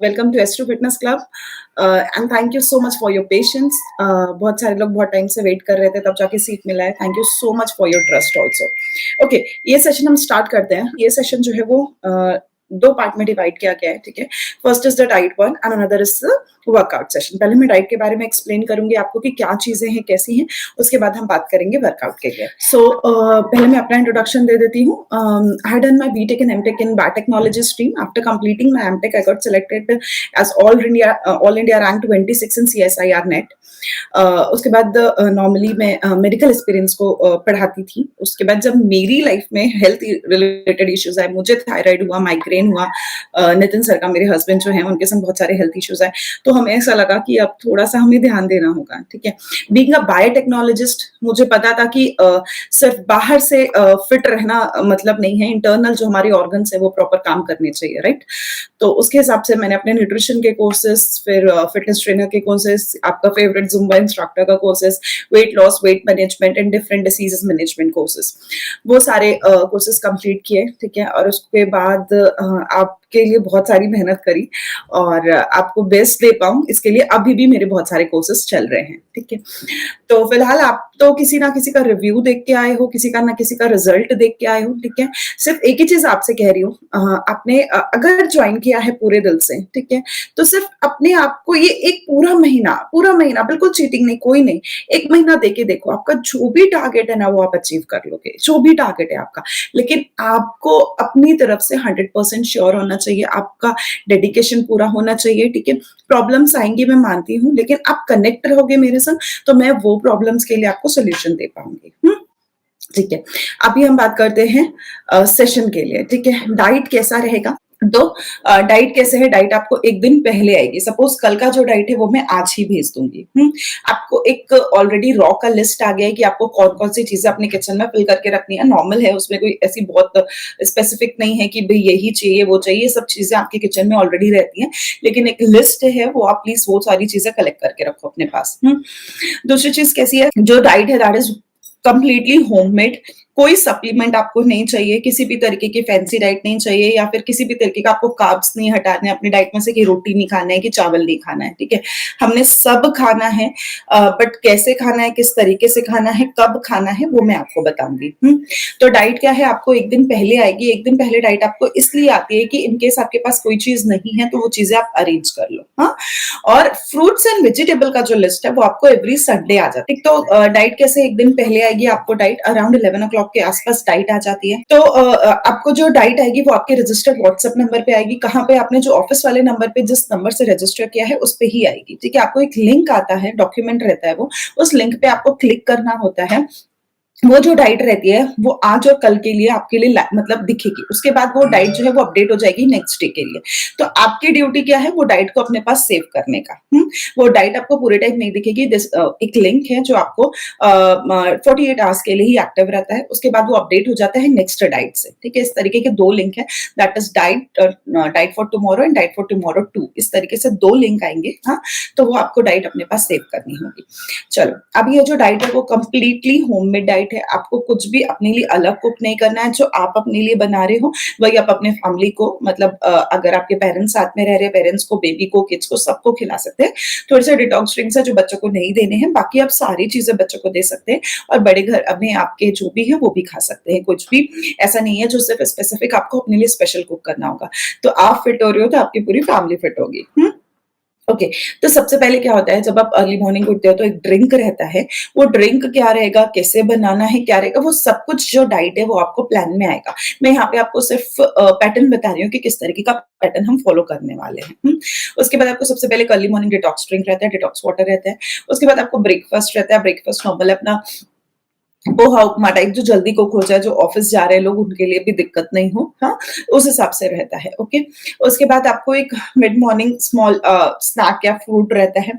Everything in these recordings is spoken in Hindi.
Welcome to astro fitness club and thank you so much for your patience. बहुत सारे लोग बहुत टाइम से वेट कर रहे थे, तब जाके सीट मिला है। Thank you so much for your trust also. Okay, ये सेशन हम स्टार्ट करते हैं। ये सेशन जो है वो दो पार्ट में डिवाइड किया गया है, ठीक है। First is the diet one and another is the workout session. पहले मैं डाइट के बारे में एक्सप्लेन करूंगी आपको कि क्या चीजें हैं, कैसी हैं। उसके बाद हम बात करेंगे वर्कआउट के लिए। सो पहले मैं अपना इंट्रोडक्शन दे देती हूँ। I done my BTech and MTech in biotechnology stream. After completing my MTech I got selected as all India rank 26 in CSIR net। उसके बाद नॉर्मली मैं मेडिकल एक्सपीरियंस को पढ़ाती थी। उसके बाद जब मेरी लाइफ में हेल्थ रिलेटेड इश्यूज आए, मुझे थायराइड हुआ, माइग्रेन हुआ, नितिन सर का, मेरे हस्बैंड जो हैं, उनके संग बहुत सारे हेल्थ इश्यूज आए, तो हमें ऐसा लगा कि अब थोड़ा सा हमें ध्यान देना होगा, ठीक है। बीइंग अ बायोटेक्नोलॉजिस्ट, मुझे पता था कि सिर्फ बाहर से फिट रहना मतलब नहीं है, इंटरनल जो हमारे ऑर्गन्स है वो प्रॉपर काम करने चाहिए, राइट। तो उसके हिसाब से मैंने अपने न्यूट्रिशन के कोर्सेज, फिर फिटनेस ट्रेनर के कोर्सेज, आपका फेवरेट जुम्बा इंस्ट्रक्टर का courses, weight loss, weight management and different diseases management courses, वो सारे कोर्सेज कंप्लीट किए, ठीक है। और उसके बाद आपके लिए बहुत सारी मेहनत करी और आपको बेस्ट दे पाऊं, इसके लिए अभी भी मेरे बहुत सारे कोर्सेज चल रहे हैं, ठीक है। तो फिलहाल आप तो किसी ना किसी का रिव्यू देख के आए हो, किसी का ना किसी का रिजल्ट देख के आए हो, ठीक है। सिर्फ एक ही चीज आपसे कह रही हूँ, आपने अगर ज्वाइन किया है पूरे दिल से, ठीक है, तो सिर्फ अपने आप को ये एक पूरा महीना बिल्कुल चीटिंग नहीं, कोई नहीं, एक महीना देके देखो। आपका जो भी टारगेट है ना वो आप अचीव कर लोगे, जो भी टारगेट है आपका। लेकिन आपको अपनी तरफ से 100% श्योर होना चाहिए, आपका डेडिकेशन पूरा होना चाहिए, ठीक है। प्रॉब्लम्स आएंगी, मैं मानती हूँ, लेकिन आप कनेक्ट रहोगे मेरे संग तो मैं वो प्रॉब्लम्स के लिए आपको सोल्यूशन दे पाऊंगी। ठीक है। अभी हम बात करते हैं सेशन के लिए, ठीक है। डाइट कैसा रहेगा? तो डाइट कैसे है? डाइट आपको एक दिन पहले आएगी। सपोज कल का जो डाइट है वो मैं आज ही भेज दूंगी। आपको एक ऑलरेडी रॉ का लिस्ट आ गया है कि आपको कौन कौन सी चीजें अपने किचन में फिल करके रखनी है। नॉर्मल है, उसमें कोई ऐसी बहुत स्पेसिफिक नहीं है कि भाई यही चाहिए वो चाहिए, सब चीजें आपके किचन में ऑलरेडी रहती हैं। लेकिन एक लिस्ट है, वो आप प्लीज वो सारी चीजें कलेक्ट करके रखो अपने पास। दूसरी चीज कैसी है? जो डाइट है दैट इज कंप्लीटली होममेड। कोई सप्लीमेंट आपको नहीं चाहिए, किसी भी तरीके की फैंसी डाइट नहीं चाहिए, या फिर किसी भी तरीके का आपको कार्ब्स नहीं हटाने हैं अपनी डाइट में से, कि रोटी नहीं खाना है कि चावल नहीं खाना है, ठीक है। हमने सब खाना है, बट कैसे खाना है, किस तरीके से खाना है, कब खाना है, वो मैं आपको बताऊंगी। तो डाइट क्या है, आपको एक दिन पहले आएगी। एक दिन पहले डाइट आपको इसलिए आती है कि इनकेस आपके पास कोई चीज नहीं है तो वो चीजें आप अरेंज कर लो। हाँ, और फ्रूट्स एंड वेजिटेबल का जो लिस्ट है वो आपको एवरी संडे आ जाती है। तो डाइट कैसे एक दिन पहले आएगी? आपको डाइट अराउंड 11 o'clock के आसपास डाइट आ जाती है। तो आपको जो डाइट आएगी वो आपके रजिस्टर्ड व्हाट्सएप नंबर पे आएगी। कहाँ पे? आपने जो ऑफिस वाले नंबर पे जिस नंबर से रजिस्टर किया है उस पे ही आएगी, ठीक है। आपको एक लिंक आता है, डॉक्यूमेंट रहता है, वो उस लिंक पे आपको क्लिक करना होता है। वो जो डाइट रहती है वो आज और कल के लिए आपके लिए मतलब दिखेगी। उसके बाद वो डाइट जो है वो अपडेट हो जाएगी नेक्स्ट डे के लिए। तो आपकी ड्यूटी क्या है? वो डाइट को अपने पास सेव करने का। वो डाइट आपको पूरे टाइम नहीं दिखेगी। एक लिंक है जो आपको 48 आवर्स के लिए ही एक्टिव रहता है। उसके बाद वो अपडेट हो जाता है नेक्स्ट डाइट से, ठीक है। इस तरीके के दो लिंक है, that is diet for tomorrow and diet for tomorrow 2। इस तरीके से दो लिंक आएंगे। हाँ, तो वो आपको डाइट अपने पास सेव करनी होगी। चलो, अब ये जो डाइट है वो कंप्लीटली होममेड डाइट है। आपको कुछ भी अपने लिए अलग कुक नहीं करना है। जो आप अपने लिए बना रहे हो वही आप अपने फैमिली को, मतलब अगर आपके पेरेंट्स साथ में रह रहे हैं, पेरेंट्स को, बेबी को, किड्स को, सबको खिला सकते हैं। थोड़े से डिटॉक्स ड्रिंक्स है जो बच्चों को नहीं देने हैं, बाकी आप सारी चीजें बच्चों को दे सकते हैं। और बड़े घर अपने आपके जो भी है वो भी खा सकते हैं। कुछ भी ऐसा नहीं है जो सिर्फ स्पेसिफिक आपको अपने लिए स्पेशल कुक करना होगा। तो आप फिट हो रहे हो तो आपकी पूरी फैमिली फिट होगी। ओके, तो सबसे पहले क्या होता है, जब आप अर्ली मॉर्निंग उठते हो तो एक ड्रिंक रहता है। वो ड्रिंक क्या रहेगा, कैसे बनाना है, क्या रहेगा, वो सब कुछ जो डाइट है वो आपको प्लान में आएगा। मैं यहाँ पे आपको सिर्फ पैटर्न बता रही हूँ कि किस तरीके का पैटर्न हम फॉलो करने वाले हैं। उसके बाद आपको सबसे पहले अर्ली मॉर्निंग डिटॉक्स ड्रिंक रहता है, डिटॉक्स वाटर रहता है। उसके बाद आपको ब्रेकफास्ट रहता है। ब्रेकफास्ट नॉर्मल अपना पोहा उपमा टाइप, जो जल्दी कुक हो जाए, जो ऑफिस जा रहे हैं लोग उनके लिए भी दिक्कत नहीं हो, हाँ, उस हिसाब से रहता है। ओके, उसके बाद आपको एक मिड मॉर्निंग स्मॉल स्नैक या फ्रूट रहता है।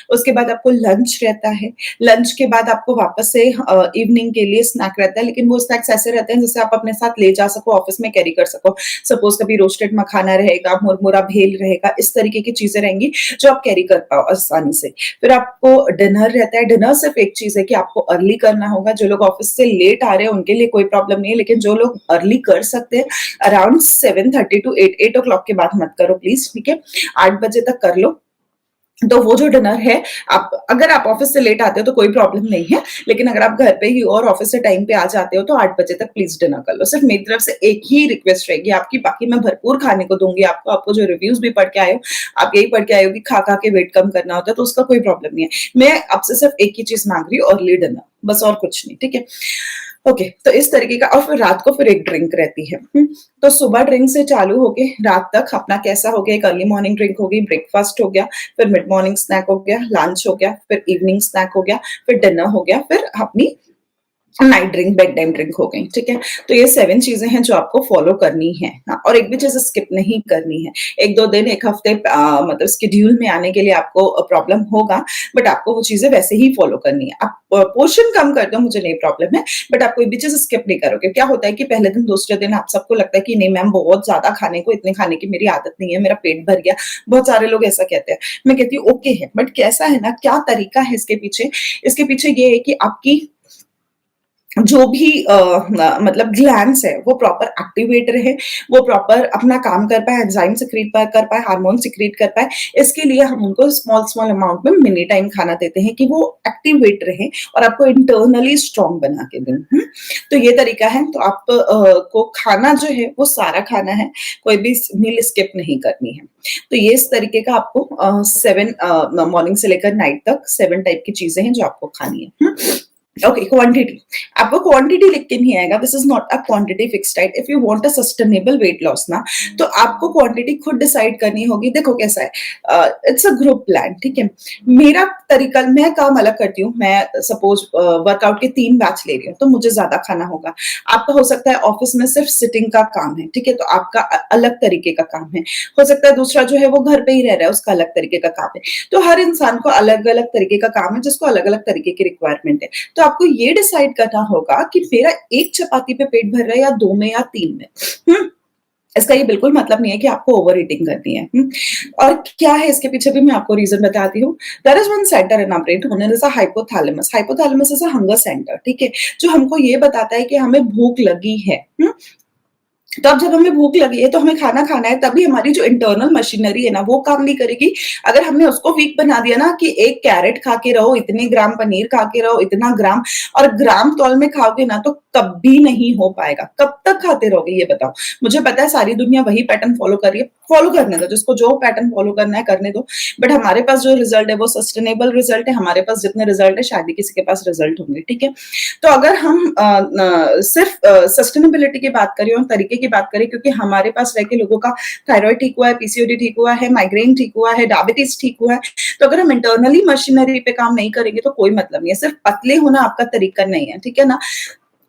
उसके बाद आपको लंच रहता है। लंच के बाद आपको वापस से इवनिंग के लिए स्नैक रहता है, लेकिन वो स्नैक्स ऐसे रहते हैं जैसे आप अपने साथ ले जा सको, ऑफिस में कैरी कर सको। सपोज कभी रोस्टेड मखाना रहेगा, मुरमुरा भेल रहेगा, इस तरीके की चीजें रहेंगी जो आप कैरी कर पाओ आसानी से। फिर आपको डिनर रहता है। डिनर सिर्फ एक चीज है कि आपको अर्ली करना होगा। जो लोग लोग ऑफिस से लेट आ रहे हैं उनके लिए कोई प्रॉब्लम नहीं है, लेकिन जो लोग अर्ली कर सकते हैं अराउंड 7:30 टू 8 o'clock के बाद मत करो प्लीज, ठीक है, 8 बजे तक कर लो। तो वो जो डिनर है, आप अगर आप ऑफिस से लेट आते हो तो कोई प्रॉब्लम नहीं है, लेकिन अगर आप घर पे ही और ऑफिस से टाइम पे आ जाते हो तो 8 बजे तक प्लीज डिनर कर लो। सिर्फ मेरी तरफ से एक ही रिक्वेस्ट रहेगी आपकी, बाकी मैं भरपूर खाने को दूंगी आपको। आपको जो रिव्यूज भी पढ़ के आए हो, आप यही पढ़ के आए हो कि खा खा के वेट कम करना होता है, तो उसका कोई प्रॉब्लम नहीं है। मैं आपसे सिर्फ एक ही चीज मांग रही हूँ, अर्ली डिनर, बस और कुछ नहीं, ठीक है। ओके, तो इस तरीके का। और फिर रात को फिर एक ड्रिंक रहती है। तो सुबह ड्रिंक से चालू होके रात तक अपना कैसा हो गया, एक अर्ली मॉर्निंग ड्रिंक होगी, ब्रेकफास्ट हो गया, फिर मिड मॉर्निंग स्नैक हो गया, लंच हो गया, फिर इवनिंग स्नैक हो गया, फिर डिनर हो गया, फिर अपनी night drink, bed time drink हो गई, ठीक है। तो ये 7 चीजें हैं जो आपको फॉलो करनी है। हाँ, और एक भी चीज स्किप नहीं करनी है। 1-2 दिन, एक हफ्ते मतलब शेड्यूल में आने के लिए आपको प्रॉब्लम होगा, बट आपको वो चीजें वैसे ही फॉलो करनी है। आप पोर्शन कम कर दो, मुझे नहीं प्रॉब्लम है, बट आप कोई भी चीज स्किप नहीं करोगे। क्या होता है कि पहले दिन, दूसरे दिन आप सबको लगता है कि नहीं मैम बहुत ज्यादा खाने को, इतने खाने की मेरी आदत नहीं है, मेरा पेट भर गया। बहुत सारे लोग ऐसा कहते हैं। मैं कहती हूँ ओके है, बट कैसा है ना, क्या तरीका है इसके पीछे? इसके पीछे ये है कि आपकी जो भी मतलब ग्लैंड्स है वो प्रॉपर एक्टिवेट रहे, वो प्रॉपर अपना काम कर पाए, एंजाइम सिक्रीट कर पाए, हार्मोन सिक्रीट कर पाए। इसके लिए हम उनको स्मॉल स्मॉल अमाउंट में मिनी टाइम खाना देते हैं कि वो एक्टिवेट रहे और आपको इंटरनली स्ट्रॉन्ग बना के दें। तो ये तरीका है। तो आप को खाना जो है वो सारा खाना है, कोई भी मील स्किप नहीं करनी है। तो ये इस तरीके का आपको 7 मॉर्निंग से लेकर नाइट तक 7 टाइप की चीजें हैं जो आपको खानी है। ओके, क्वांटिटी, आपको क्वांटिटी लिख के नहीं आएगा। This is not a quantity fix diet. If you want a sustainable weight loss ना, तो आपको क्वांटिटी खुद डिसाइड करनी होगी। देखो कैसा है, इट्स अ ग्रुप प्लान, ठीक है। मेरा तरीका, मैं काम अलग करती हूँ। मैं सपोज वर्कआउट के 3 बैच ले रही हूँ, तो मुझे ज्यादा खाना होगा। आपका हो सकता है ऑफिस में सिर्फ सिटिंग का काम है, ठीक है, तो आपका अलग तरीके का काम है। हो सकता है दूसरा जो है वो घर पे ही रह रहा है, उसका अलग तरीके का काम है। तो हर इंसान को अलग अलग तरीके का काम है, जिसको अलग अलग तरीके की रिक्वायरमेंट है। तो आपको ये डिसाइड करना होगा कि मेरा एक चपाती पे पेट भर रहा है या 2 में या 3 में। इसका ये बिल्कुल मतलब नहीं है कि आपको ओवर ईटिंग करनी है। और क्या है इसके पीछे भी मैं आपको रीजन बताती हूँ। There is one centre in our brain known as hypothalamus. Hypothalamus is a hunger centre, ठीक है, जो हमको ये बताता है कि हमें भूख लगी है। तो अब जब हमें भूख लगी है तो हमें खाना खाना है, तभी हमारी जो इंटरनल मशीनरी है ना वो काम नहीं करेगी। अगर हमने उसको वीक बना दिया ना कि एक कैरेट खा के रहो, इतने ग्राम पनीर खा के रहो, इतना ग्राम, और ग्राम तौल में खाओगे ना तो कभी नहीं हो पाएगा। कब तक खाते रहोगे ये बताओ? मुझे पता है सारी दुनिया वही पैटर्न फॉलो कर रही है, फॉलो करने दो, जिसको जो पैटर्न फॉलो करना है करने दो। बट हमारे पास जो रिजल्ट है वो सस्टेनेबल रिजल्ट है। हमारे पास जितने रिजल्ट है शायद ही किसी के पास रिजल्ट होंगे, ठीक है। तो अगर हम सिर्फ सस्टेनेबिलिटी की बात करें और तरीके की बात करें, क्योंकि हमारे पास रह के लोगों का थायराइड ठीक हुआ है, पीसीओडी ठीक हुआ है, माइग्रेन ठीक हुआ है, डायबिटीज ठीक हुआ है, तो अगर हम इंटरनली मशीनरी पे काम नहीं करेंगे तो कोई मतलब नहीं है। सिर्फ पतले होना आपका तरीका नहीं है, ठीक है ना।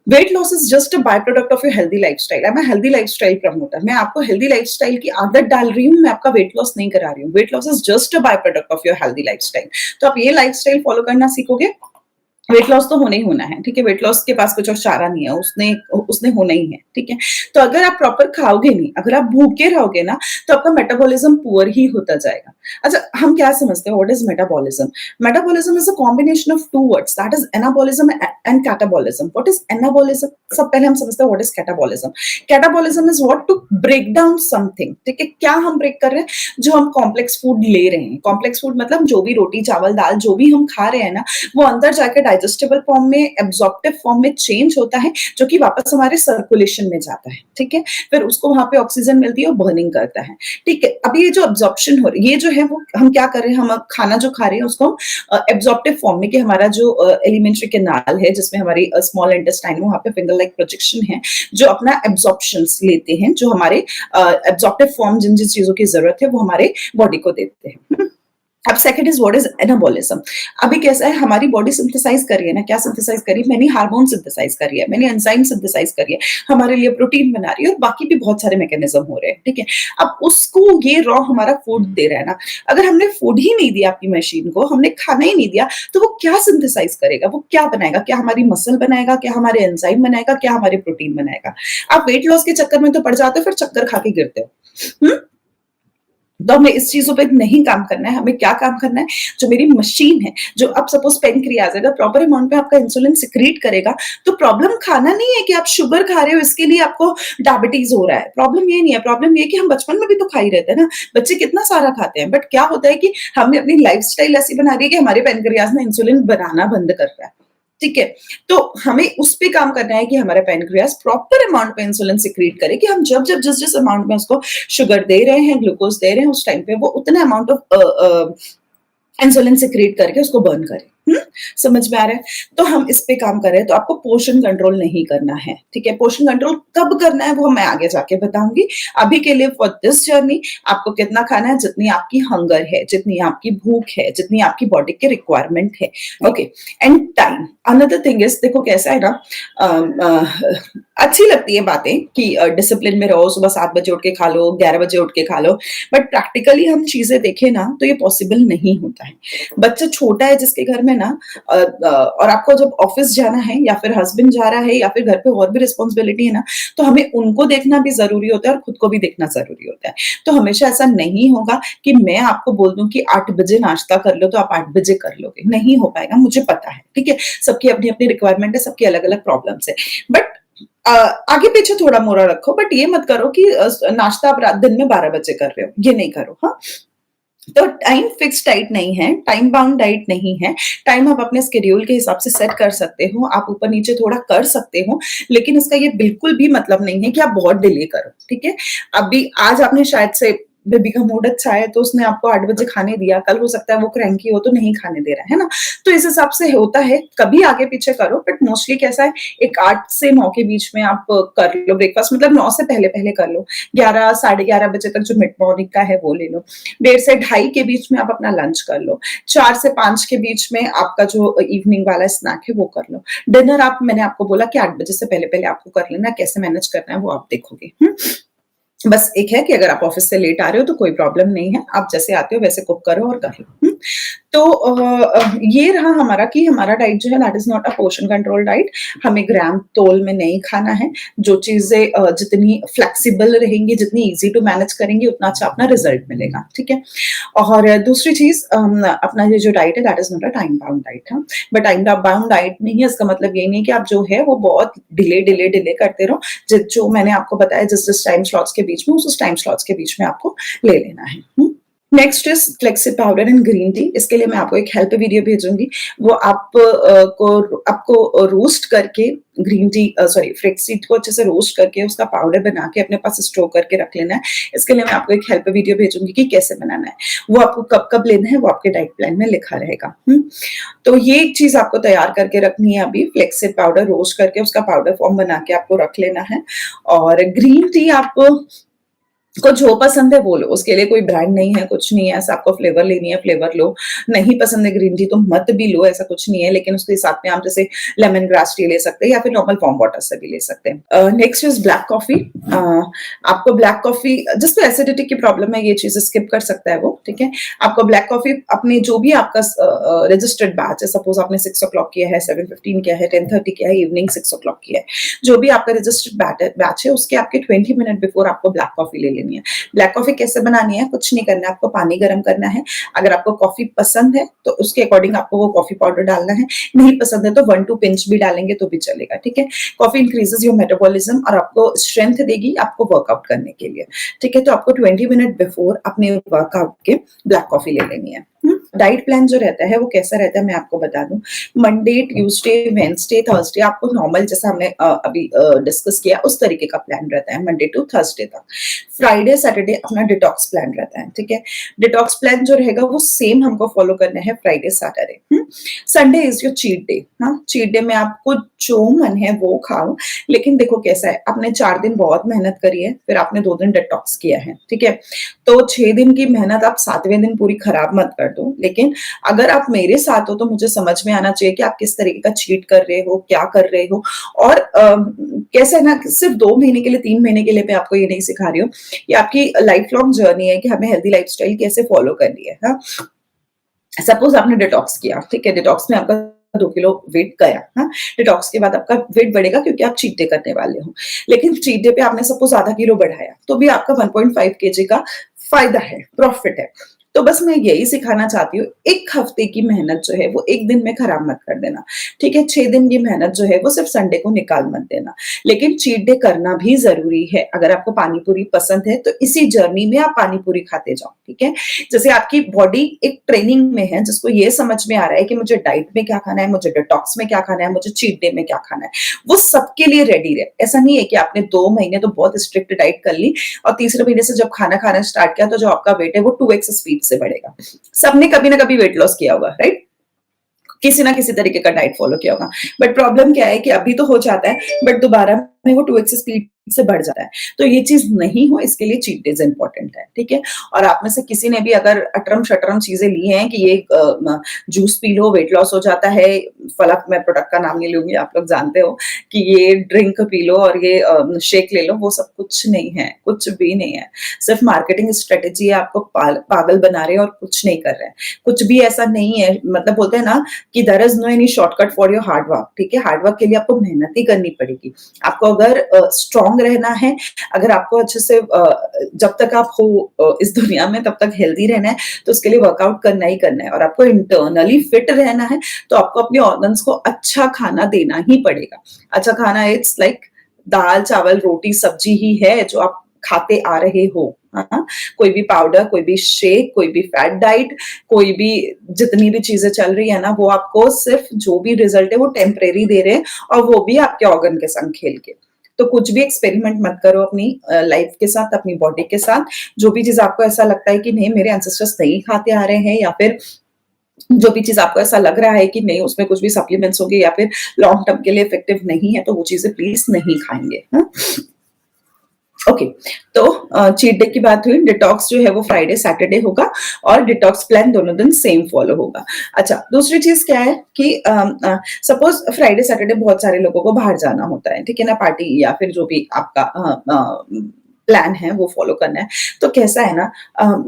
Weight loss is just a by product of your healthy lifestyle. I am a healthy lifestyle promoter. मैं आपको हेल्दी लाइफस्टाइल की आदत डाल रही हूँ, मैं आपका वेट लॉस नहीं करा रही हूँ। Weight loss is just a by product of your healthy lifestyle. तो आप ये लाइफस्टाइल फॉलो करना सीखोगे, वेट लॉस तो होना ही होना है, ठीक है। वेट लॉस के पास कुछ और चारा नहीं है, उसने उसने होना ही है, ठीक है। तो अगर आप प्रॉपर खाओगे नहीं, अगर आप भूखे रहोगे ना, तो आपका मेटाबॉलिज्म पुअर ही होता जाएगा। अच्छा, हम क्या समझते हैं what is metabolism? Metabolism is a combination of 2 words, that is anabolism and catabolism. What is anabolism? सब पहले हम समझते हैं what is catabolism. Catabolism is what to break down something, ठीक है। क्या हम ब्रेक कर रहे हैं? जो हम कॉम्प्लेक्स फूड ले रहे हैं। कॉम्प्लेक्स फूड मतलब जो भी रोटी चावल दाल जो भी हम खा रहे हैं ना, वो अंदर जाकर डाइजेस्टेबल फॉर्म में, एब्जॉर्प्टिव फॉर्म में चेंज होता है, जो कि वापस हमारे सर्कुलेशन में जाता है, ठीक है। फिर उसको वहां पे ऑक्सीजन मिलती है और बर्निंग करता है, ठीक है। अभी ये जो एब्जॉर्प्शन हो रही है, ये जो है वो हम क्या कर रहे हैं, हम खाना जो खा रहे हैं उसको हम एब्जॉर्प्टिव फॉर्म में, कि हमारा जो एलिमेंट्री कैनाल है जिसमें हमारी स्मॉल इंटेस्टाइन, वहां पे फिंगर लाइक प्रोजेक्शन है, जो अपना एब्जॉर्प्शन लेते हैं, जो हमारे एब्जॉर्प्टिव फॉर्म जिन जिन चीजों की जरूरत है वो हमारे बॉडी को देते हैं। अब second is what is anabolism. अभी कैसा है, हमारी बॉडी सिंथेसाइज कर रही है ना, क्या सिंथेसाइज कर रही है? मैंने हार्मोन सिंथेसाइज कर रही है, मैंने एंजाइम सिंथेसाइज कर रही है, हमारे लिए प्रोटीन बना रही है, और बाकी भी बहुत सारे मैकेनिज्म हो रहे हैं, ठीक है। अब उसको ये रॉ हमारा फूड दे रहा है ना, अगर हमने फूड ही नहीं दिया आपकी मशीन को, हमने खाना ही नहीं दिया, तो वो क्या सिंथेसाइज करेगा? वो क्या बनाएगा? क्या हमारी मसल बनाएगा? क्या हमारे एंजाइम बनाएगा? क्या हमारे प्रोटीन बनाएगा? आप वेट लॉस के चक्कर में तो पड़ जाते हो, फिर चक्कर खा के गिरते हो। तो हमें इस चीजों पे नहीं काम करना है। हमें क्या काम करना है, जो मेरी मशीन है, जो अब सपोज पेनक्रियाज अगर प्रॉपर अमाउंट में आपका इंसुलिन सिक्रीट करेगा, तो प्रॉब्लम खाना नहीं है कि आप शुगर खा रहे हो इसके लिए आपको डायबिटीज हो रहा है। प्रॉब्लम ये नहीं है, प्रॉब्लम ये कि हम बचपन में भी तो खा ही रहते हैं ना, बच्चे कितना सारा खाते हैं, बट क्या होता है कि हमने अपनी लाइफस्टाइल ऐसी बना दी है कि हमारे पेनक्रियाज ने इंसुलिन बनाना बंद कर रहा है। ठीक है, तो हमें उस पे काम करना है कि हमारा पेनक्रियास प्रॉपर अमाउंट में इंसुलिन सिक्रीट करे, कि हम जब जब जिस जिस अमाउंट में उसको शुगर दे रहे हैं, ग्लूकोज दे रहे हैं, उस टाइम पे वो उतना अमाउंट ऑफ इंसुलिन सिक्रीट करके उसको बर्न करें। समझ में आ रहा है? तो हम इस पे काम कर रहे हैं। तो आपको पोर्शन कंट्रोल नहीं करना है, ठीक है? पोर्शन कंट्रोल कब करना है वो मैं आगे जाके बताऊंगी। अभी के लिए फॉर दिस जर्नी आपको कितना खाना है, जितनी आपकी हंगर है, जितनी आपकी भूख है, जितनी आपकी बॉडी की रिक्वायरमेंट है। Okay, and time another thing is, देखो कैसा है ना, अच्छी लगती है बातें कि डिसिप्लिन में रहो, सुबह 7 बजे उठ के खा लो, 11 बजे उठ के खा लो, बट प्रैक्टिकली हम चीजें देखें ना तो ये पॉसिबल नहीं होता है। बच्चा छोटा है जिसके घर में ना और आपको जब ऑफिस जाना है या फिर हस्बैंड जा रहा है या फिर घर पे और भी रिस्पॉन्सिबिलिटी है ना, तो हमें उनको देखना भी जरूरी होता है और खुद को भी देखना जरूरी होता है। तो हमेशा ऐसा नहीं होगा कि मैं आपको बोल दूं कि 8 बजे नाश्ता कर लो तो आप 8 बजे कर लोगे, नहीं हो पाएगा, मुझे पता है, ठीक है? सबकी अपनी अपनी रिक्वायरमेंट है, सबकी अलग अलग प्रॉब्लम्स है, बट आगे पीछे थोड़ा मोड़ा रखो, बट ये मत करो कि नाश्ता आप रात दिन में 12 बजे कर रहे हो, ये नहीं करो। हाँ, तो टाइम फिक्स डाइट नहीं है, टाइम बाउंड डाइट नहीं है। टाइम आप अपने स्केड्यूल के हिसाब से सेट कर सकते हो, आप ऊपर नीचे थोड़ा कर सकते हो, लेकिन इसका ये बिल्कुल भी मतलब नहीं है कि आप बहुत डिले करो, ठीक है? अभी आज आपने शायद से बेबी का मूड अच्छा है तो उसने आपको 8 बजे खाने दिया, कल हो सकता है वो क्रैंकी हो तो नहीं खाने दे रहा है ना? तो इस हिसाब से होता है, कभी आगे पीछे करो, बट मोस्टली कैसा है, एक 8 से 9 के बीच में आप कर लो ब्रेकफास्ट, मतलब 9 से पहले पहले कर लो। 11 साढ़े 11 बजे तक जो मिड मॉर्निंग का है वो ले लो। 1:30 से 2:30 के बीच में आप अपना लंच कर लो। 4 से 5 के बीच में आपका जो इवनिंग वाला स्नैक है वो कर लो। डिनर आप, मैंने आपको बोला कि 8 बजे से पहले पहले आपको कर लेना, कैसे मैनेज करना है वो आप देखोगे। बस एक है कि अगर आप ऑफिस से लेट आ रहे हो तो कोई प्रॉब्लम नहीं है, आप जैसे आते हो वैसे कुक करो और कर लो। तो ये रहा हमारा कि हमारा डाइट जो है that is not a portion control diet. हमें ग्राम तोल में नहीं खाना है। जो चीजें जितनी फ्लेक्सिबल रहेंगी, जितनी इजी टू मैनेज करेंगी, उतना अच्छा अपना रिजल्ट मिलेगा, ठीक है? और दूसरी चीज, अपना ये जो डाइट है that is not a time bound diet. हाँ, बट टाइम बाउंड डाइट नहीं है, इसका मतलब ये नहीं कि आप जो है वो बहुत डिले डिले डिले करते रहो। जो मैंने आपको बताया जिस जिस टाइम स्लॉट्स के बीच में, उस टाइम स्लॉट्स के बीच में आपको ले लेना है। Next is flexi powder and green tea. इसके लिए मैं आपको एक हेल्प वीडियो भेजूंगी, वो आपको रोस्ट करके ग्रीन टी, सॉरी, फ्लेक्सीड को अच्छे से रोस्ट करके उसका पाउडर बना के अपने पास स्टोर करके रख लेना है। इसके लिए मैं आपको एक हेल्प वीडियो भेजूंगी कि कैसे बनाना है। वो आपको कब कब लेना है वो आपके डाइट प्लान में लिखा रहेगा। तो ये एक चीज आपको तैयार करके रखनी है। अभी फ्लेक्सीड पाउडर रोस्ट करके उसका पाउडर फॉर्म बना के आपको रख लेना है। और ग्रीन टी आप को जो पसंद है वो लो, उसके लिए कोई ब्रांड नहीं है, कुछ नहीं है ऐसा। आपको फ्लेवर लेनी है फ्लेवर लो, नहीं पसंद है ग्रीन टी तो मत भी लो, ऐसा कुछ नहीं है। लेकिन उसके साथ में आप जैसे लेमन ग्रास टी ले सकते हैं या फिर नॉर्मल वार्म वाटर से भी ले सकते हैं। Next is black coffee. आपको ब्लैक कॉफी, जिसको एसिडिटी की प्रॉब्लम है ये चीज स्किप कर सकता है वो, ठीक है? आपको ब्लैक कॉफी अपने जो भी आपका रजिस्टर्ड बैच है, सपोज आपने 6 o'clock किया है, 7:15 किया है, 10:30 किया है, इवनिंग 6 o'clock किया है, जो भी आपका रजिस्टर्ड बैच है उसके आपके 20 मिनट बिफोर आपको ब्लैक कॉफी ले लेनी है। ब्लैक कॉफी कैसे बनानी है? कुछ नहीं करना है, आपको पानी गर्म करना है। अगर आपको कॉफी पसंद है तो उसके अकॉर्डिंग आपको वो कॉफी पाउडर डालना है, नहीं पसंद है तो 1-2 पिंच भी डालेंगे तो भी चलेगा, ठीक है? कॉफी इंक्रीजेस योर मेटाबॉलिज्म और आपको स्ट्रेंथ देगी आपको वर्कआउट करने के लिए, ठीक है? तो आपको 20 मिनट बिफोर अपने वर्कआउट के ब्लैक कॉफी ले लेनी है। डाइट प्लान जो रहता है वो कैसा रहता है मैं आपको बता दूं। मंडे, ट्यूसडे, वेडनेसडे, थर्सडे आपको नॉर्मल जैसा हमने अभी डिस्कस किया उस तरीके का प्लान रहता है, मंडे टू थर्सडे तक। फ्राइडे सैटरडे अपना डिटॉक्स प्लान रहता है, ठीक है? डिटॉक्स प्लान जो रहेगा वो सेम हमको फॉलो करना है Friday Saturday. Sunday is your cheat day. हाँ, चीट डे में आपको जो मन है वो खाओ, लेकिन देखो कैसा है, आपने 4 दिन बहुत मेहनत करी है, फिर आपने 2 दिन डिटॉक्स किया है, ठीक है? तो 6 दिन की मेहनत आप 7वें दिन पूरी खराब मत कर दो। लेकिन अगर आप मेरे साथ हो तो मुझे समझ में आना चाहिए कि आप किस तरीके का चीट कर रहे हो, क्या कर रहे हो। और कैसे ना, सिर्फ 2 महीने के लिए, 3 महीने के लिए मैं आपको ये नहीं सिखा रही हूँ, ये आपकी लाइफ लॉन्ग जर्नी है कि हमें हेल्दी लाइफस्टाइल कैसे फॉलो करनी है। हाँ, सपोज आपने डिटॉक्स किया, ठीक है? डिटॉक्स में आपका 2 किलो वेट गया। हाँ, डिटॉक्स के बाद आपका वेट बढ़ेगा क्योंकि आप चीट डे करने वाले हो। लेकिन चीट डे पे आपने सपोज आधा किलो बढ़ाया तो भी आपका 1.5 kg का फायदा है, प्रॉफिट है। तो बस मैं यही सिखाना चाहती हूँ, 1 हफ्ते की मेहनत जो है वो 1 दिन में खराब मत कर देना, ठीक है? 6 दिन की मेहनत जो है वो सिर्फ संडे को निकाल मत देना। लेकिन चीट डे करना भी ज़रूरी है। अगर आपको पानी पूरी पसंद है तो इसी जर्नी में आप पानी पूरी खाते जाओ, ठीक है? जैसे आपकी बॉडी एक ट्रेनिंग में है, जिसको ये समझ में आ रहा है कि मुझे डाइट में क्या खाना है, मुझे डिटॉक्स में क्या खाना है, मुझे चीट डे में क्या खाना है, वो सबके लिए रेडी है। ऐसा नहीं है कि आपने 2 महीने तो बहुत स्ट्रिक्ट डाइट कर ली और तीसरे महीने से जब खाना खाना स्टार्ट किया तो जो आपका वेट है वो 2x स्पीड से बढ़ेगा। सबने कभी ना कभी वेट लॉस किया होगा, राइट? किसी ना किसी तरीके का डाइट फॉलो किया होगा, बट प्रॉब्लम क्या है कि अभी तो हो जाता है बट दोबारा में वो 2x स्पीड से बढ़ जाता है। तो ये चीज नहीं हो, इसके लिए चीट डेज इंपॉर्टेंट है, ठीक है? और आप में से किसी ने भी अगर अटरम शटरम चीजें ली हैं कि ये juice P low weight loss हो जाता है, फलक, मैं प्रोडक्ट का नाम नहीं लूंगी, आप लोग जानते हो, कि ये ड्रिंक पी लो और ये शेक ले लो, वो सब कुछ नहीं है, कुछ भी नहीं है। सिर्फ मार्केटिंग स्ट्रेटेजी है, आपको पागल बना रहे हैं और कुछ नहीं कर रहे हैं। कुछ भी ऐसा नहीं है, मतलब बोलते हैं ना कि there is no any shortcut for your hard work, ठीक है? हार्ड वर्क के लिए आपको मेहनत ही करनी पड़ेगी। आपको अगर स्ट्रांग रहना है, अगर आपको अच्छे से जब तक आप हो इस दुनिया में तब तक हेल्दी रहना है, तो उसके लिए वर्कआउट करना ही करना है। और आपको इंटरनली फिट रहना है तो आपको अपने ऑर्गन्स को अच्छा खाना देना ही पड़ेगा। अच्छा खाना इट्स लाइक दाल चावल रोटी सब्जी ही है जो आप खाते आ रहे हो। हाँ, कोई भी पाउडर, कोई भी शेक, कोई भी फैट डाइट, कोई भी जितनी भी चीजें चल रही है ना, वो आपको सिर्फ जो भी रिजल्ट है वो टेम्परेरी दे रहे हैं, और वो भी आपके ऑर्गन के संग खेल के। तो कुछ भी एक्सपेरिमेंट मत करो अपनी लाइफ के साथ, अपनी बॉडी के साथ। जो भी चीज आपको ऐसा लगता है कि नहीं मेरे एंसेस्टर्स नहीं खाते आ रहे हैं, या फिर जो भी चीज आपको ऐसा लग रहा है कि नहीं उसमें कुछ भी सप्लीमेंट्स होंगे या फिर लॉन्ग टर्म के लिए इफेक्टिव नहीं है, तो वो चीजें प्लीज नहीं खाएंगे। हाँ? ओके, तो चीट डे की बात हुई। डिटॉक्स जो है वो फ्राइडे सैटरडे होगा और डिटॉक्स प्लान दोनों दिन सेम फॉलो होगा। अच्छा, दूसरी चीज क्या है कि सपोज फ्राइडे सैटरडे बहुत सारे लोगों को बाहर जाना होता है, ठीक है ना, पार्टी या फिर जो भी आपका प्लान है वो फॉलो करना है। तो कैसा है ना,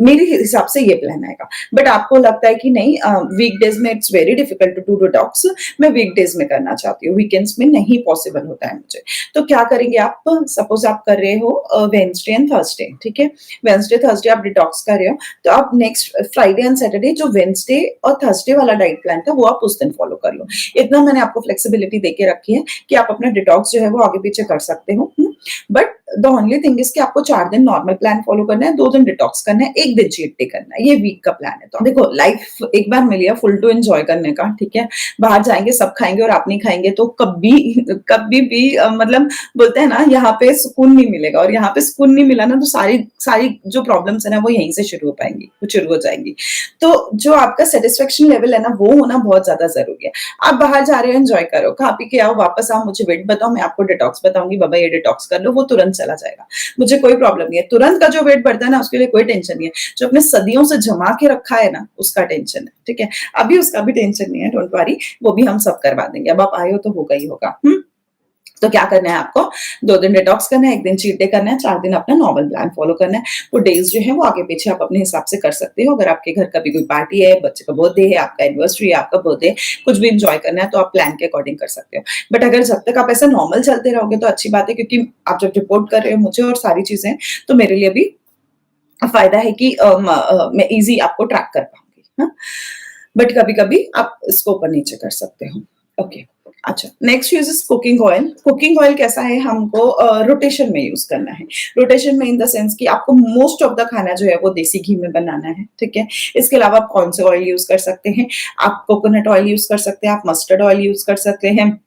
मेरे हिसाब से ये प्लान आएगा, बट आपको लगता है कि नहीं वीकडेज में it's very difficult to do detox, मैं वीकडेज में करना चाहती हूँ, वीकेंड्स में नहीं पॉसिबल होता है मुझे। तो क्या करेंगे आप, सपोज आप कर रहे हो वेडनेसडे एंड थर्सडे, ठीक है? वेडनेसडे थर्सडे आप डिटॉक्स कर रहे हो, तो आप नेक्स्ट फ्राइडे एंड सैटरडे जो वेडनेसडे और थर्सडे वाला डाइट प्लान था वो आप उस दिन फॉलो कर लो। इतना मैंने आपको फ्लेक्सिबिलिटी देके रखी है कि आप अपना डिटॉक्स जो है वो आगे पीछे कर सकते हो। But the only thing is कि आपको 4 दिन नॉर्मल प्लान फॉलो करना है, 2 दिन डिटॉक्स करना है, 1 दिन चीट डे करना है। ये वीक का प्लान है। तो देखो, लाइफ एक बार मिली है फुल टू एंजॉय करने का, ठीक है? बाहर जाएंगे सब खाएंगे और आप नहीं खाएंगे तो कभी कभी भी मतलब बोलते हैं ना, यहाँ पे सुकून नहीं मिलेगा, और यहाँ पे सुकून नहीं मिला ना तो सारी सारी जो प्रॉब्लम्स है ना वो यहीं से शुरू हो पाएंगी, वो शुरू हो जाएंगी। तो जो आपका सेटिस्फेक्शन लेवल है ना वो होना बहुत ज्यादा जरूरी है। आप बाहर जा रहे हो, एंजॉय करो, खा पी के आओ, वापस आओ, मुझे वेट बताओ, मैं आपको डिटॉक्स बताऊंगी, बाबा ये डिटॉक्स कर लो, वो तुरंत चला जाएगा। मुझे कोई प्रॉब्लम नहीं है, तुरंत का जो वेट बढ़ता है ना उसके लिए कोई टेंशन नहीं है। जो अपने सदियों से जमा के रखा है ना उसका टेंशन है, ठीक है? अभी उसका भी टेंशन नहीं है, डोंट वरी, वो भी हम सब करवा देंगे। अब आप आए हो तो होगा ही होगा। तो क्या करना है आपको, 2 दिन डिटॉक्स करना है, 1 दिन चीट डे करना है, 4 दिन अपना नॉर्मल प्लान फॉलो करना है। वो डेज जो है वो आगे पीछे आप अपने हिसाब से कर सकते हो। अगर आपके घर कभी कोई पार्टी है, बच्चे का बर्थडे है, आपका एनिवर्सरी है, आपका बर्थडे, कुछ भी एंजॉय करना है तो आप प्लान के अकॉर्डिंग कर सकते हो। बट अगर जब तक आप ऐसा नॉर्मल चलते रहोगे तो अच्छी बात है, क्योंकि आप जब रिपोर्ट कर रहे हो मुझे और सारी चीजें, तो मेरे लिए भी फायदा है कि मैं इजी आपको ट्रैक कर पाऊंगी। हाँ? बट कभी कभी आप इसको ऊपर नीचे कर सकते हो। ओके, अच्छा, next use is cooking oil. Cooking oil कैसा है, हमको रोटेशन में यूज करना है। रोटेशन में इन द सेंस कि आपको मोस्ट ऑफ द खाना जो है वो देसी घी में बनाना है, ठीक है? इसके अलावा आप कौन से ऑयल यूज कर सकते हैं, आप कोकोनट ऑयल यूज कर सकते हैं, आप मस्टर्ड ऑयल यूज कर सकते हैं,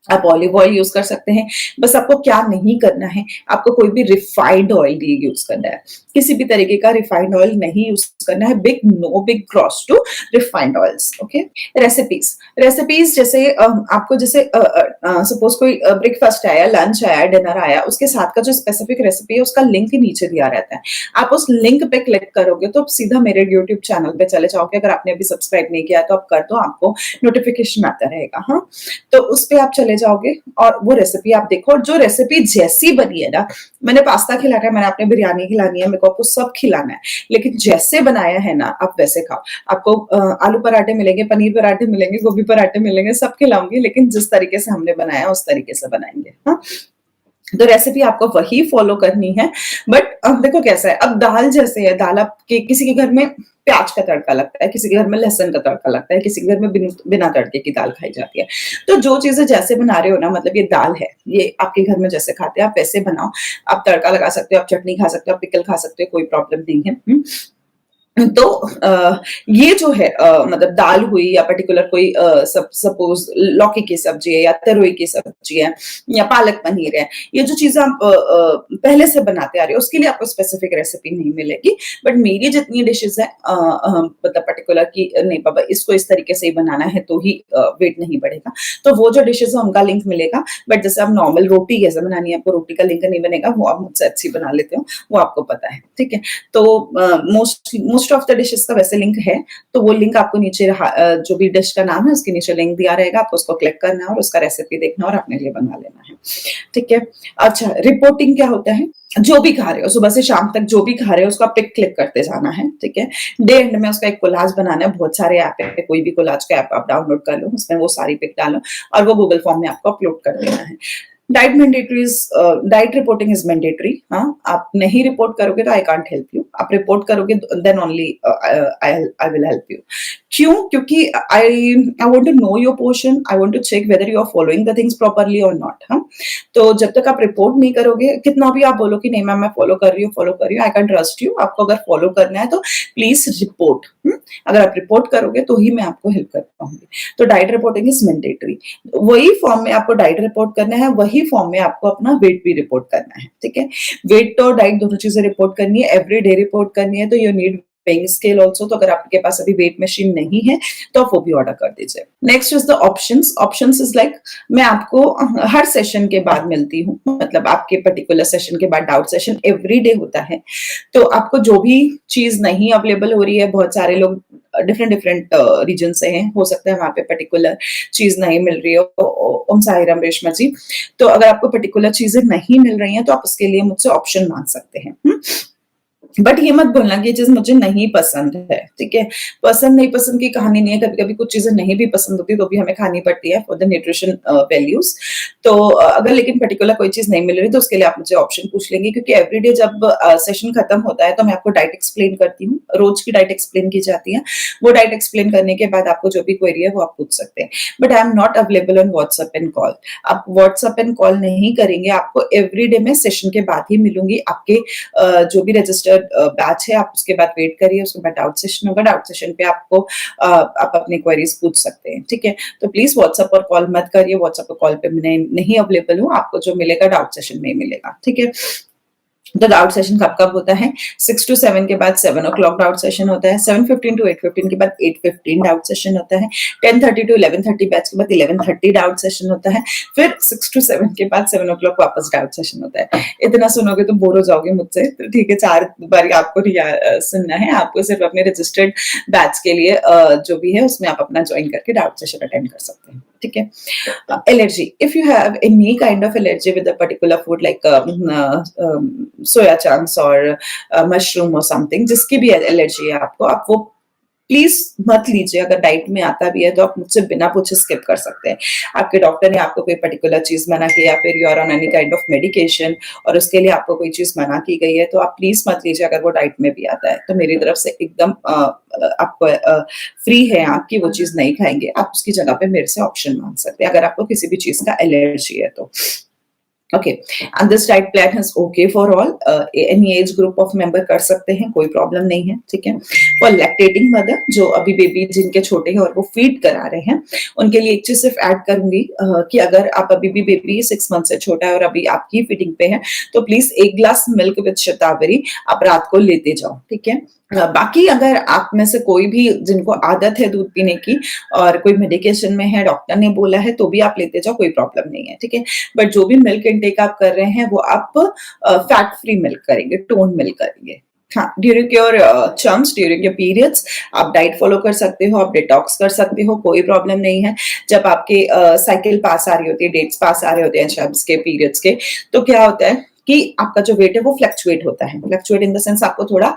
आप ऑलिव ऑयल यूज कर सकते हैं। बस आपको क्या नहीं करना है, आपको कोई भी रिफाइंड ऑयल नहीं यूज करना है, किसी भी तरीके का रिफाइंड ऑयल नहीं यूज करना है। Big no, big cross to refined oils. Okay, recipes, recipes जैसे आपको जैसे सपोज कोई ब्रेकफास्ट आया, लंच आया, डिनर आया, उसके साथ का जो स्पेसिफिक रेसिपी है उसका लिंक नीचे दिया रहता है। आप उस लिंक पे क्लिक करोगे तो सीधा मेरे यूट्यूब चैनल पे चले जाओगे। अगर आपने अभी सब्सक्राइब नहीं किया तो आप कर दो, आपको नोटिफिकेशन आता रहेगा। हाँ, तो उस पे आप चले जाओगे और वो रेसिपी आप देखो, और जो रेसिपी जैसी बनी है ना, मैंने पास्ता खिलाना है, मैंने आपने बिरयानी खिलानी है, मेरे को आपको सब खिलाना है, लेकिन जैसे बनाया है ना आप वैसे खाओ। आपको आलू पराठे मिलेंगे, पनीर पराठे मिलेंगे, गोभी पराठे मिलेंगे, सब खिलाऊंगी, लेकिन जिस तरीके से हमने बनाया उस तरीके से बनाएंगे। हाँ, तो रेसिपी आपको वही फॉलो करनी है। बट अब देखो कैसा है, अब दाल जैसे है, दाल आपके किसी के घर में प्याज का तड़का लगता है, किसी के घर में लहसुन का तड़का लगता है, किसी के घर में बिना तड़के की दाल खाई जाती है। तो जो चीजें जैसे बना रहे हो ना, मतलब ये दाल है, ये आपके घर में जैसे खाते हैं आप वैसे बनाओ। आप तड़का लगा सकते हो, आप चटनी खा सकते हो, आप पिकल खा सकते हो, कोई प्रॉब्लम नहीं है। तो ये जो है मतलब दाल हुई या पर्टिकुलर कोई सपोज लौकी की सब्जी है या तरोई की सब्जी है या पालक पनीर है, ये जो चीजें आप पहले से बनाते आ रहे हो उसके लिए आपको स्पेसिफिक रेसिपी नहीं मिलेगी। बट मेरी जितनी डिशेस है मतलब पर्टिकुलर की नहीं बाबा इसको इस तरीके से ही बनाना है तो ही वेट नहीं बढ़ेगा, तो वो जो डिशेस है उनका लिंक मिलेगा। बट जैसे आप नॉर्मल रोटी कैसे बनानी है, आपको रोटी का लिंक नहीं बनेगा, वो आप मुझसे अच्छी बना लेते हो, वो आपको पता है, ठीक है। तो मोस्ट ऑफ द डिशेस का वैसे लिंक है, तो वो लिंक आपको नीचे जो भी डिश का नाम है उसके नीचे लिंक दिया रहेगा, आपको उसको क्लिक करना है और उसका रेसिपी देखना और अपने लिए बना लेना है, ठीक है। अच्छा, रिपोर्टिंग क्या होता है, जो भी खा रहे हो सुबह से शाम तक जो भी खा रहे हो उसका पिक क्लिक करते जाना है, ठीक है। डे एंड में उसका एक कोलाज बनाना है, बहुत सारे ऐप है, कोई भी कोलाज का ऐप आप डाउनलोड कर लो, उसमें वो सारी पिक डालो और वो गूगल फॉर्म में आपको अपलोड कर देना है। Diet mandatory is diet reporting is mandatory. हाँ, आप नहीं रिपोर्ट करोगे तो आई कांट हेल्प यू, आप रिपोर्ट करोगे then only I will help you. क्यों? क्योंकि I want to know your portion, I want to check whether you are following the things properly और नॉट। हाँ, तो जब तक आप रिपोर्ट नहीं करोगे, कितना भी आप बोलो कि नहीं मैम मैं फॉलो कर रही हूँ, आई कैन ट्रस्ट यू, आपको अगर फॉलो करना है तो प्लीज रिपोर्ट। अगर आप रिपोर्ट करोगे तो ही मैं आपको हेल्प कर पाऊंगी। तो डाइट रिपोर्टिंग इज मैंडेटरी। वही फॉर्म में आपको डाइट रिपोर्ट करना है, वही फॉर्म में आपको अपना वेट भी रिपोर्ट करना है, ठीक है। वेट और डाइट दोनों चीजें रिपोर्ट करनी है, एवरी डे रिपोर्ट करनी है, तो you need paying scale also. तो अगर आपके पास अभी वेट मशीन नहीं है तो आप वो भी ऑर्डर कर दीजिए। Next is the options. Options is like मैं आपको हर सेशन के बाद मिलती हूँ, मतलब आपके पर्टिकुलर सेशन के बाद डाउट सेशन एवरी डे होता है। तो आपको जो भी चीज नहीं अवेलेबल हो रही है, बहुत सारे लोग डिफरेंट डिफरेंट रीजन से हैं, हो सकता है वहां पे पर्टिकुलर चीज नहीं मिल रही हो, ओम साई राम रेशमा जी। तो अगर आपको पर्टिकुलर चीजें नहीं मिल रही हैं तो आप उसके लिए मुझसे ऑप्शन मांग सकते हैं। बट ये मत बोलना कि ये चीज मुझे नहीं पसंद है, ठीक है। पसंद नहीं पसंद की कहानी नहीं है, कभी कभी कुछ चीजें नहीं भी पसंद होती तो भी हमें खानी पड़ती है फॉर द न्यूट्रिशन वैल्यूज। तो अगर लेकिन पर्टिकुलर कोई चीज नहीं मिल रही तो उसके लिए आप मुझे ऑप्शन पूछ लेंगे, क्योंकि एवरीडे जब सेशन खत्म होता है तो मैं आपको डाइट एक्सप्लेन करती हूँ, रोज की डाइट एक्सप्लेन की जाती है। वो डाइट एक्सप्लेन करने के बाद आपको जो भी क्वेरी है वो आप पूछ सकते हैं। But I am not available on WhatsApp and call. आप व्हाट्सएप एंड कॉल नहीं करेंगे, आपको एवरीडे में सेशन के बाद ही मिलूंगी। आपके जो भी रजिस्टर्ड बैच है आप उसके बाद वेट करिए, उसके बाद डाउट सेशन होगा, डाउट सेशन पे आपको आप अपनी क्वेरीज पूछ सकते हैं, ठीक है। तो प्लीज व्हाट्सएप और कॉल मत करिए, व्हाट्सएप और कॉल पे मैं नहीं अवेलेबल हूँ, आपको जो मिलेगा डाउट सेशन में मिलेगा, ठीक है। तो डाउट सेशन कब कब होता है? 6 to 7 के बाद 7 o'clock डाउट सेशन होता है, 7:15 to 8:15 के बाद 8:15 डाउट सेशन होता है, 10:30 to 11:30 बैच के बाद 11:30 डाउट सेशन होता है, फिर 6 to 7 के बाद 7 o'clock वापस डाउट सेशन होता है। इतना सुनोगे तो बोर हो जाओगे मुझसे, तो ठीक है, 4 बार आपको सुनना है, आपको सिर्फ अपने रजिस्टर्ड बैच के लिए जो भी है उसमें आप अपना ज्वाइन करके डाउट सेशन अटेंड कर सकते हैं, ठीक है। Allergy. If you have any kind of allergy with a particular food like soya chunks or mushroom or something, जिसकी भी एलर्जी है आपको, आप वो प्लीज मत लीजिए। अगर डाइट में आता भी है तो आप मुझसे बिना पूछे स्किप कर सकते हैं। आपके डॉक्टर ने आपको कोई पर्टिकुलर चीज मना की या फिर you are on any kind of medication और उसके लिए आपको कोई चीज मना की गई है तो आप प्लीज मत लीजिए। अगर वो डाइट में भी आता है तो मेरी तरफ से एकदम आपको फ्री है, आपकी वो चीज नहीं खाएंगे, आप उसकी जगह पे मेरे से ऑप्शन मांग सकते हैं अगर आपको किसी भी चीज का एलर्जी है तो। Okay, and this diet plan is okay for all, any age group of member कर सकते हैं, कोई प्रॉब्लम नहीं है, ठीक है। फॉर लैक्टेटिंग मदर, जो अभी बेबी जिनके छोटे हैं और वो फीड करा रहे हैं, उनके लिए एक चीज सिर्फ ऐड करूंगी कि अगर आप अभी भी बेबी 6 मंथ से छोटा है और अभी आपकी फीडिंग पे है तो प्लीज 1 ग्लास मिल्क विद शतावरी आप रात को लेते जाओ, ठीक है। बाकी अगर आप में से कोई भी जिनको आदत है दूध पीने की और कोई मेडिकेशन में है, डॉक्टर ने बोला है तो भी आप लेते जाओ, कोई प्रॉब्लम नहीं है, ठीक है। बट जो भी मिल्क इनटेक आप कर रहे हैं वो आप फैट फ्री मिल्क करेंगे, टोन मिल्क करेंगे। हाँ, during your chums, during your periods आप डाइट फॉलो कर सकते हो, आप डिटॉक्स कर सकते हो, कोई प्रॉब्लम नहीं है। जब आपके साइकिल पास आ रही होती है, डेट्स पास आ रहे होते हैं चम्स के, पीरियड्स के, तो क्या होता है कि आपका जो वेट है वो फ्लक्चुएट होता है। फ्लक्चुएट इन द सेंस आपको थोड़ा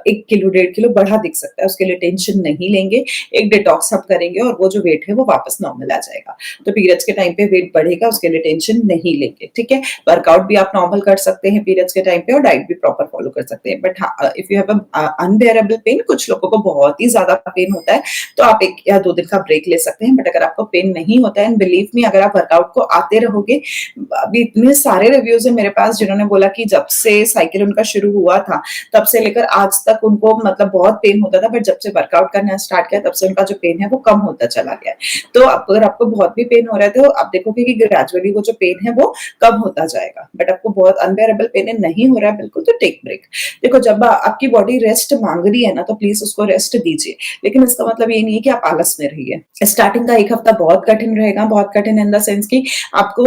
1 किलो 1.5 किलो बढ़ा दिख सकता है, उसके लिए टेंशन नहीं लेंगे। एक डिटॉक्स आप करेंगे और वो जो वेट है वो वापस नॉर्मल आ जाएगा। तो पीरियड्स के टाइम पे वेट बढ़ेगा, उसके लिए टेंशन नहीं लेंगे, ठीक है। वर्कआउट भी आप नॉर्मल कर सकते हैं पीरियड्स के टाइम पे और डाइट भी प्रॉपर फॉलो कर सकते हैं। बट हाँ, if you have unbearable pain, कुछ लोगों को बहुत ही ज्यादा पेन होता है, तो आप 1 या 2 दिन का ब्रेक ले सकते हैं। बट अगर आपको पेन नहीं होता है, बिलीव मी, अगर आप वर्कआउट को आते रहोगे, अभी इतने सारे रिव्यूज है मेरे पास जिन्होंने बोला कि जब से साइकिल उनका शुरू हुआ था तब से लेकर आज तक उनको मतलब बहुत पेन होता था, बट जब से वर्कआउट करना स्टार्ट किया तब से उनका जो पेन है वो कम होता चला गया है। तो अगर आपको बहुत भी पेन हो रहा है तो आप देखोगे कि ग्रेजुअली वो जो पेन है वो कम होता जाएगा। बट आपको बहुत अनबेरेबल पेन नहीं हो रहा है बिल्कुल, तो टेक ब्रेक। देखो, जब आपकी बॉडी रेस्ट मांग रही है ना, तो प्लीज उसको रेस्ट दीजिए, लेकिन इसका मतलब ये नहीं है कि आप आलस में रहिए। स्टार्टिंग का 1 हफ्ता बहुत कठिन रहेगा, बहुत कठिन इन द सेंस कि आपको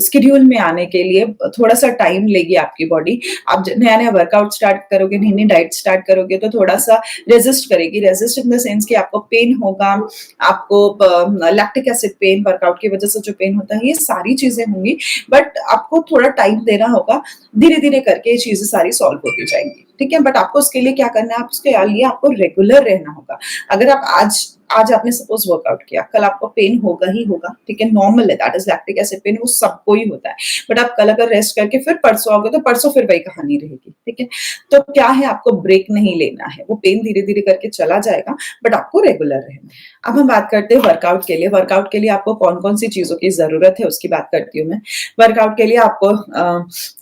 शेड्यूल में आने के लिए थोड़ा सा टाइम लेगी आपकी बॉडी। आप नया नया वर्कआउट स्टार्ट करोगे, नई नई डाइट स्टार्ट करोगे, तो थोड़ा सा रेजिस्ट करेगी। रेजिस्ट इन द सेंस कि आपको पेन होगा, आपको लैक्टिक एसिड पेन, वर्कआउट की वजह से जो पेन होता है, ये सारी चीजें होंगी। बट आपको थोड़ा टाइम देना होगा, धीरे धीरे करके ये चीजें सारी सॉल्व होती जाएंगी, ठीक है। बट आपको उसके लिए क्या करना है, आप उसके लिए आपको रेगुलर रहना होगा। अगर आप आज आपने सपोज वर्कआउट किया, कल आपको पेन होगा ही होगा, ठीक है, नॉर्मल है, that is lactic acid pain, वो सबको ही होता है। बट आप कल अगर रेस्ट करके फिर परसों आओगे तो परसों फिर वही कहानी रहेगी, ठीक है। तो क्या है, आपको ब्रेक नहीं लेना है, वो पेन धीरे धीरे करके चला जाएगा, बट आपको रेगुलर रहना है। अब हम बात करते हैं वर्कआउट के लिए। वर्कआउट के लिए आपको कौन कौन सी चीजों की जरूरत है उसकी बात करती हूँ मैं। वर्कआउट के लिए आपको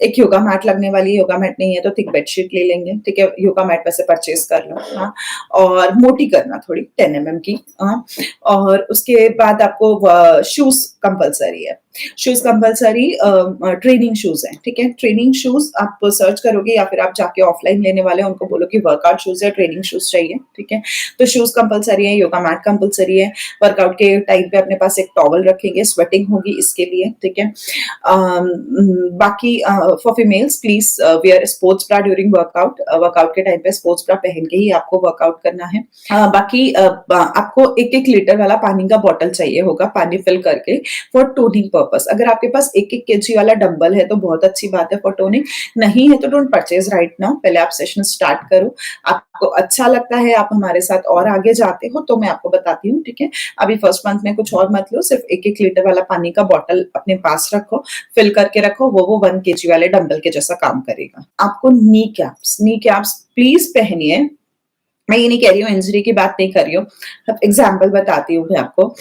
एक योगा मैट लगने वाली, योगा मैट नहीं है तो थिक बेडशीट ले लेंगे, ठीक है। योगा मैट वैसे परचेज कर लो, हाँ। और मोटी करना थोड़ी 10 mm की, हाँ। और उसके बाद आपको शूज कंपलसरी है। शूज कंपलसरी ट्रेनिंग शूज है, ठीक है। ट्रेनिंग शूज आप सर्च करोगे या फिर आप जाके ऑफलाइन लेने वाले हैं उनको बोलो कि वर्कआउट शूज है, ट्रेनिंग शूज चाहिए, ठीक है। तो शूज कंपलसरी है, योगा मैट कंपलसरी है। वर्कआउट के टाइम पे अपने पास एक टॉवल रखेंगे, स्वेटिंग होगी इसके लिए, ठीक है। बाकी for females, please wear sports bra during workout. Workout के टाइम पे स्पोर्ट्स ब्रा पहन के ही आपको वर्कआउट करना है। बाकी आपको 1-1 लीटर वाला पानी का बॉटल चाहिए होगा, पानी फिल करके, फॉर टोनिंग पर्पस। अगर आपके पास 1-1 kg वाला डंबल है तो बहुत अच्छी बात है फॉर टोनिंग, नहीं है तो डोंट परचेज राइट नाउ, पहले आप सेशन स्टार्ट करो। आपको अच्छा लगता है, आप हमारे साथ और आगे जाते हो तो मैं आपको बताती हूँ, ठीक है। अभी फर्स्ट मंथ में कुछ और मत लो, सिर्फ 1-1 लीटर वाला पानी का बॉटल अपने पास रखो, फिल करके रखो, वो 1 kg वाले डंबल के जैसा काम करेगा। आपको नी कैप्स प्लीज पहनिए। मैं ये नहीं कह रही हूँ, इंजरी की बात नहीं कर रही हूँ, एग्जाम्पल बताती हूँ मैं आपको।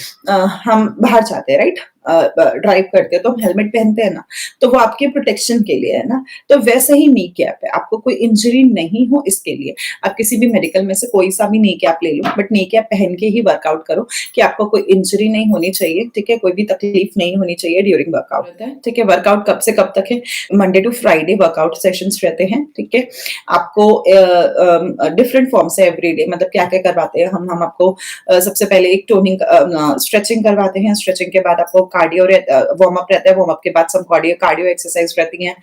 हम बाहर जाते हैं, राइट, ड्राइव करते हैं तो हम हेलमेट पहनते हैं ना, तो वो आपके प्रोटेक्शन के लिए है ना। तो वैसे ही नी कैप है, आपको कोई इंजरी नहीं हो इसके लिए आप किसी भी मेडिकल में से कोई सा भी नी कैप ले लो, बट नी कैप पहन के ही वर्कआउट करो कि आपको कोई इंजरी नहीं होनी चाहिए, ठीक है। कोई भी तकलीफ नहीं होनी चाहिए ड्यूरिंग वर्कआउट, ठीक है। वर्कआउट कब से कब तक है, Monday to Friday workout sessions रहते हैं, ठीक है। आपको डिफरेंट फॉर्म से एवरीडे, मतलब क्या क्या करवाते हैं हम आपको सबसे पहले एक टोनिंग स्ट्रेचिंग करवाते हैं। स्ट्रेचिंग के बाद आपको कार्डियो वार्म अप रहता है, वार्म अप के बाद सब कार्डियो एक्सरसाइज रहती हैं।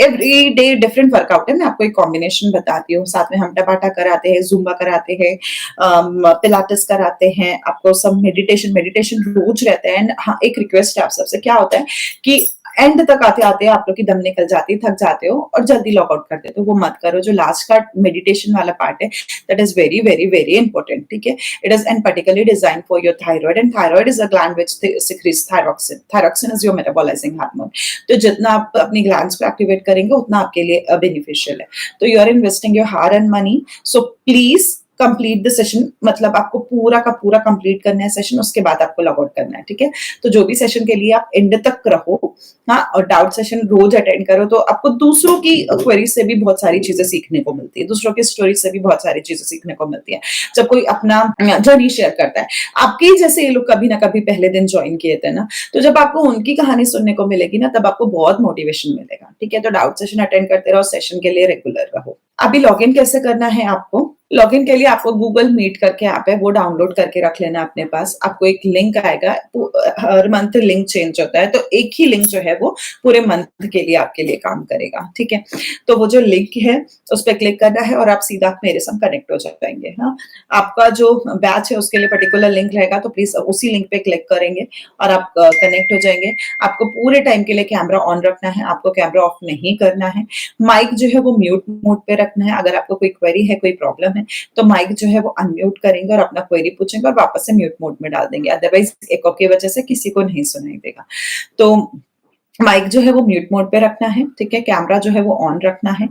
एवरी डे डिफरेंट वर्कआउट है, मैं आपको एक कॉम्बिनेशन बताती हूँ। साथ में हम टबाटा कराते हैं, जुम्बा कराते हैं, पिलाटेस कराते हैं, आपको सब मेडिटेशन रोज रहता है। हाँ, एक रिक्वेस्ट है आप सबसे, क्या होता है कि एंड तक आते आते आप लोग की दम निकल जाती है, थक जाते हो और जल्दी लॉग आउट करते हो, तो वो मत करो। जो लास्ट का मेडिटेशन वाला पार्ट है, that is very very very important, ठीक है। It is and particularly design for your thyroid, and thyroid is a gland which secretes thyroxine. Thyroxine is your metabolising hormone. तो जितना आप अपनी ग्लैंड्स को एक्टिवेट करेंगे उतना आपके लिए बेनिफिशियल है। तो you are investing your hard and money, so please complete the session, मतलब आपको पूरा का पूरा कंप्लीट करना है सेशन, उसके बाद आपको लॉग आउट करना है, ठीक है। तो जो भी सेशन के लिए आप एंड तक रहो, हाँ, और डाउट सेशन रोज अटेंड करो, तो आपको दूसरों की क्वेरी से भी बहुत सारी चीजें सीखने को मिलती है, दूसरों की स्टोरी से भी बहुत सारी चीजें सीखने को मिलती है। जब कोई अपना जर्नी शेयर करता है, आपके ही जैसे ये लोग कभी ना कभी पहले दिन ज्वाइन किए थे ना, तो जब आपको उनकी कहानी सुनने को मिलेगी ना, तब आपको बहुत मोटिवेशन मिलेगा, ठीक है। तो डाउट सेशन अटेंड करते रहो, सेशन के लिए रेगुलर रहो। अभी लॉग इन कैसे करना है आपको, लॉगिन के लिए आपको गूगल मीट करके ऐप है वो डाउनलोड करके रख लेना अपने पास। आपको एक लिंक आएगा, हर मंथ लिंक चेंज होता है, तो एक ही लिंक जो है वो पूरे मंथ के लिए आपके लिए काम करेगा, ठीक है? तो वो जो लिंक है उस पे क्लिक करना है और आप सीधा मेरे संग कनेक्ट हो जाएंगे। हाँ, आपका जो बैच है उसके लिए पर्टिकुलर लिंक रहेगा, तो प्लीज उसी लिंक पे क्लिक करेंगे और आप कनेक्ट हो जाएंगे। आपको पूरे टाइम के लिए कैमरा ऑन रखना है, आपको कैमरा ऑफ नहीं करना है। माइक जो है वो म्यूट मोड पे रखना है। अगर आपको कोई क्वेरी है, कोई प्रॉब्लम है, तो माइक जो है वो अनम्यूट करेंगे और अपना क्वेरी पूछेंगे और वापस से म्यूट मोड में डाल देंगे, अदरवाइज इको की वजह से किसी को नहीं सुनाई देगा। तो माइक जो है वो म्यूट मोड पे रखना है, ठीक है? कैमरा जो है वो ऑन रखना है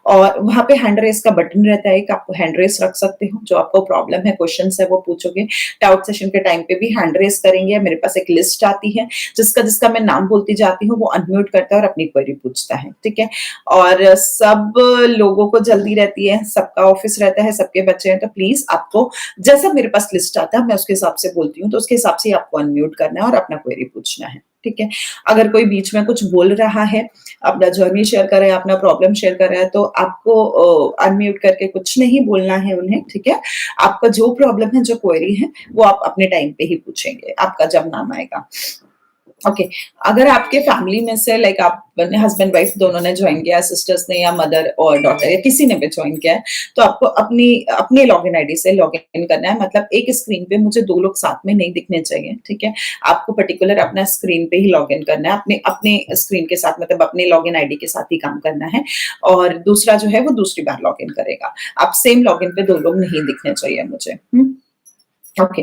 और वहाँ पे हैंड रेस का बटन रहता है एक, आप हैंड रेस रख सकते हो। जो आपको प्रॉब्लम है, क्वेश्चंस है वो पूछोगे। डाउट सेशन के टाइम पे भी हैंड रेस करेंगे। मेरे पास एक लिस्ट आती है, जिसका जिसका मैं नाम बोलती जाती हूँ वो अनम्यूट करता है और अपनी क्वेरी पूछता है, ठीक है? और सब लोगों को जल्दी रहती है, सबका ऑफिस रहता है, सबके बच्चे हैं, तो प्लीज आपको जैसा मेरे पास लिस्ट आता है मैं उसके हिसाब से बोलती हूँ, तो उसके हिसाब से आपको अनम्यूट करना है और अपना क्वेरी पूछना है, ठीक है? अगर कोई बीच में कुछ बोल रहा है, अपना जर्नी शेयर कर रहा है, अपना प्रॉब्लम शेयर कर रहा है, तो आपको अनम्यूट करके कुछ नहीं बोलना है उन्हें, ठीक है? आपका जो प्रॉब्लम है, जो क्वेरी है, वो आप अपने टाइम पे ही पूछेंगे, आपका जब नाम आएगा। ओके, अगर आपके फैमिली में से लाइक आप हस्बैंड वाइफ दोनों ने ज्वाइन किया, सिस्टर्स ने या मदर और डॉटर या किसी ने भी ज्वाइन किया है, तो आपको अपनी अपने लॉगिन आईडी से लॉगिन करना है। मतलब एक स्क्रीन पे मुझे दो लोग साथ में नहीं दिखने चाहिए, ठीक है? आपको पर्टिकुलर अपना स्क्रीन पे ही लॉगिन करना है, अपने अपने स्क्रीन के साथ, मतलब अपने लॉगिन आईडी के साथ ही काम करना है और दूसरा जो है वो दूसरी बार लॉगिन करेगा। आप सेम लॉगिन पे दो लोग नहीं दिखने चाहिए मुझे। ओके,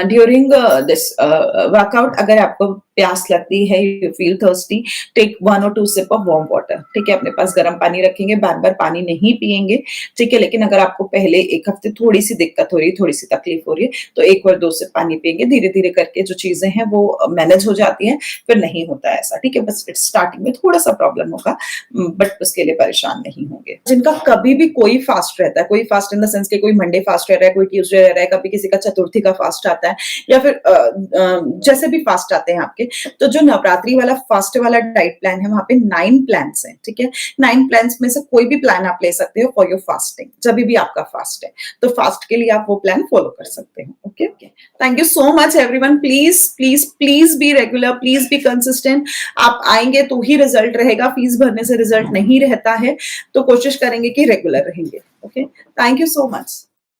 ड्यूरिंग दिस वर्कआउट अगर आपको प्यास लगती है, you feel thirsty, take 1 or 2 sip of warm water, ठीक है? अपने पास गर्म पानी रखेंगे, बार बार पानी नहीं पिएंगे, ठीक है? लेकिन अगर आपको पहले एक हफ्ते थोड़ी सी दिक्कत हो रही है, थोड़ी सी तकलीफ हो रही है, तो 1 और 2 सिप पानी पिएंगे। धीरे धीरे करके जो चीजें हैं वो मैनेज हो जाती हैं, फिर नहीं होता है ऐसा, ठीक है? बस स्टार्टिंग में थोड़ा सा प्रॉब्लम होगा, बट उसके लिए परेशान नहीं होंगे। जिनका कभी भी कोई फास्ट रहता है, कोई फास्ट इन द सेंस के कोई मंडे फास्ट रह रहा है, कोई ट्यूसडे रह रहा है, कभी किसी का चतुर्थी का फास्ट आता है, या फिर जैसे भी फास्ट आते हैं आपके, तो जो नवरात्रि वाला फास्ट वाला डाइट प्लान है वहां पे 9 प्लान्स हैं, ठीक है? 9 प्लान्स में से कोई भी प्लान आप ले सकते हो फॉर योर फास्टिंग, जब भी आपका फास्ट है, तो फास्ट के लिए आप वो प्लान फॉलो कर सकते हो। Okay okay, thank you so much everyone. Please please please be regular, please be consistent. आप आएंगे तो ही रिजल्ट रहेगा, फीस भरने से रिजल्ट नहीं रहता है, तो कोशिश करेंगे कि रेगुलर रहेंगे। Okay, thank you so much.